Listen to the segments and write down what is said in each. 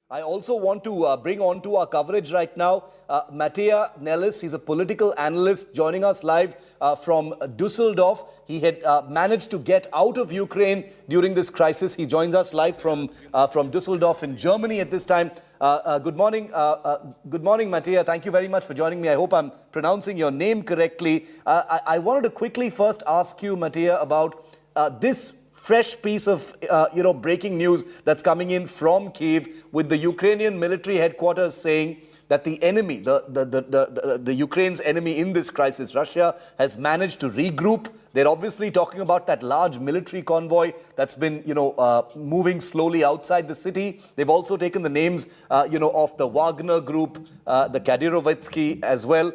I also want to bring on to our coverage right now Mattia Nelles. He's a political analyst joining us live from Dusseldorf. He had managed to get out of Ukraine during this crisis. He joins us live from Dusseldorf in Germany at this time. Good morning, Mattia. Thank you very much for joining me. I hope I'm pronouncing your name correctly. I wanted to quickly first ask you, Mattia, about this fresh piece of breaking news that's coming in from Kyiv, with the Ukrainian military headquarters saying that the enemy, the Ukraine's enemy in this crisis, Russia, has managed to regroup. They're obviously talking about that large military convoy that's been moving slowly outside the city. They've also taken the names of the Wagner group, the Kadyrovitsky as well.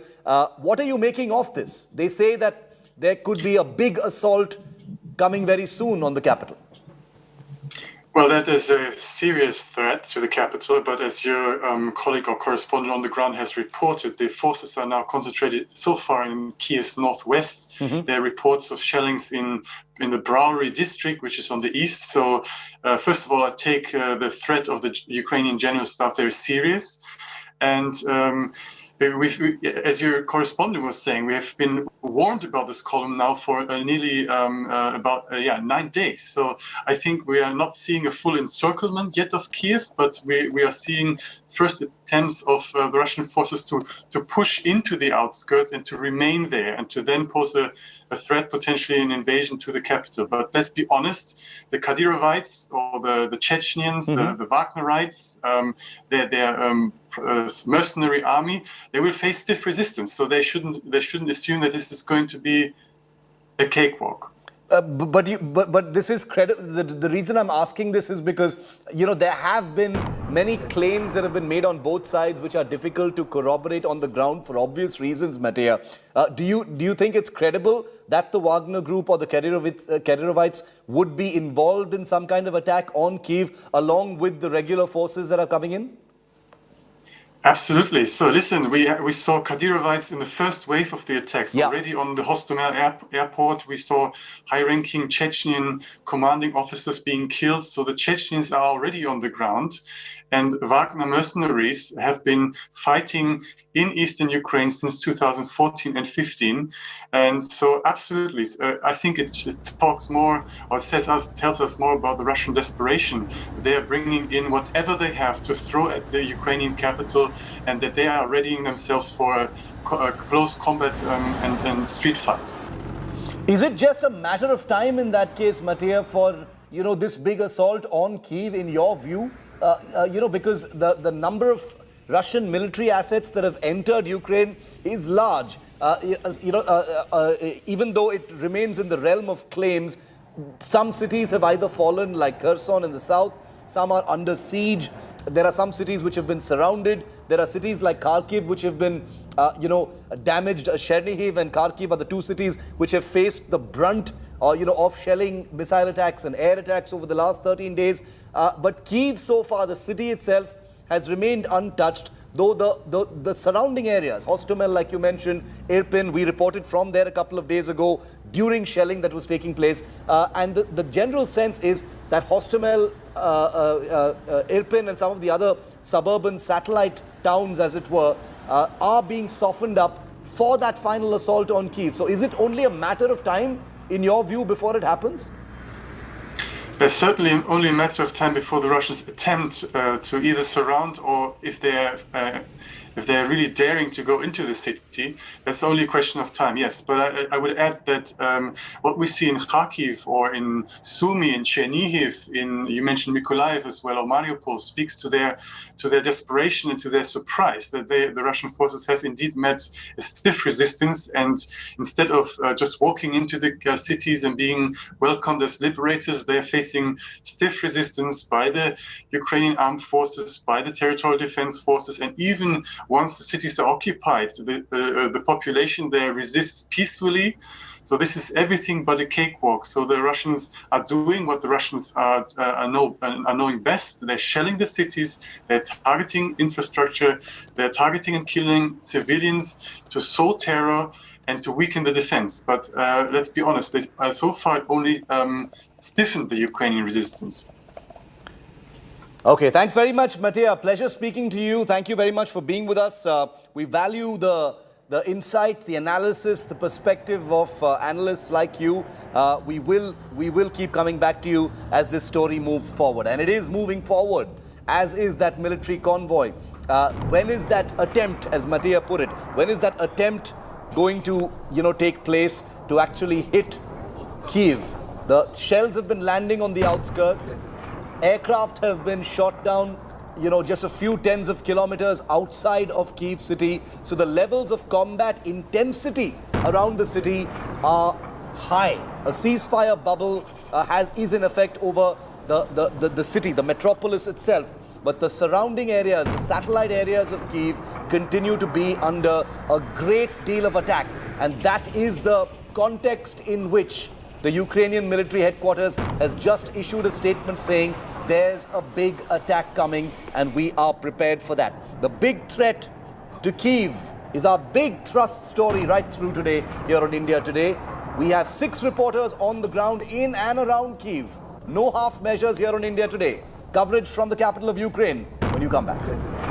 What are you making of this? They say that there could be a big assault coming very soon on the capital. Well, that is a serious threat to the capital, but as your colleague or correspondent on the ground has reported, the forces are now concentrated so far in Kyiv's northwest. There are reports of shellings in the Brewery district, which is on the east. So first of all, I take the threat of the Ukrainian general staff very serious. And as your correspondent was saying, we have been warned about this column now for nearly 9 days. So I think we are not seeing a full encirclement yet of Kyiv, but we are seeing first attempts of the Russian forces to push into the outskirts and to remain there, and to then pose a threat, potentially an invasion to the capital. But let's be honest, the Kadyrovites or the Chechens, the Wagnerites, their mercenary army, they will face stiff resistance. So they shouldn't assume that this is going to be a cakewalk. But this is the reason I'm asking this is because there have been many claims that have been made on both sides which are difficult to corroborate on the ground for obvious reasons, Mattia. Do you think it's credible that the Wagner group or the Kadyrovites would be involved in some kind of attack on Kyiv along with the regular forces that are coming in? Absolutely. So listen, we saw Kadyrovites in the first wave of the attacks. Already on the Hostomel airport, we saw high-ranking Chechen commanding officers being killed. So the Chechens are already on the ground. And Wagner mercenaries have been fighting in eastern Ukraine since 2014 and 15. And so absolutely, I think it talks more, or tells us more about the Russian desperation. They are bringing in whatever they have to throw at the Ukrainian capital, and that they are readying themselves for a close combat and street fight. Is it just a matter of time in that case, Mattia, for this big assault on Kyiv, in your view? Because the number of Russian military assets that have entered Ukraine is large. Even though it remains in the realm of claims, some cities have either fallen, like Kherson in the south, some are under siege. There are some cities which have been surrounded. There are cities like Kharkiv which have been, damaged. Chernihiv and Kharkiv are the two cities which have faced the brunt of shelling, missile attacks and air attacks over the last 13 days. But Kyiv, so far, the city itself has remained untouched, though the surrounding areas, Hostomel, like you mentioned, Irpin, we reported from there a couple of days ago during shelling that was taking place. And the general sense is that Hostomel, Irpin and some of the other suburban satellite towns, as it were, are being softened up for that final assault on Kyiv. So is it only a matter of time, in your view, before it happens? There's certainly only a matter of time before the Russians attempt to either surround, or if they're really daring to go into the city, that's only a question of time, yes. But I would add that what we see in Kharkiv or in Sumy, in Chernihiv, you mentioned Mykolaiv as well, or Mariupol, speaks to their desperation and to their surprise that the Russian forces have indeed met a stiff resistance, and instead of just walking into the cities and being welcomed as liberators, they are facing stiff resistance by the Ukrainian armed forces, by the territorial defense forces, and even once the cities are occupied, the population there resists peacefully. So this is everything but a cakewalk. So the Russians are doing what the Russians are knowing best. They're shelling the cities, they're targeting infrastructure, they're targeting and killing civilians to sow terror and to weaken the defense. But let's be honest, they so far only stiffened the Ukrainian resistance. Okay, thanks very much, Mattia. Pleasure speaking to you. Thank you very much for being with us. We value the insight, the analysis, the perspective of analysts like you. We will keep coming back to you as this story moves forward. And it is moving forward, as is that military convoy. When is that attempt, as Mattia put it, when is that attempt going to, take place to actually hit Kyiv? The shells have been landing on the outskirts. Aircraft have been shot down, just a few tens of kilometers outside of Kyiv city. So the levels of combat intensity around the city are high. A ceasefire bubble is in effect over the city, the metropolis itself. But the surrounding areas, the satellite areas of Kyiv continue to be under a great deal of attack. And that is the context in which the Ukrainian military headquarters has just issued a statement saying there's a big attack coming and we are prepared for that. The big threat to Kyiv is our big thrust story right through today here on India Today. We have 6 reporters on the ground in and around Kyiv. No half measures here on India Today. Coverage from the capital of Ukraine when you come back.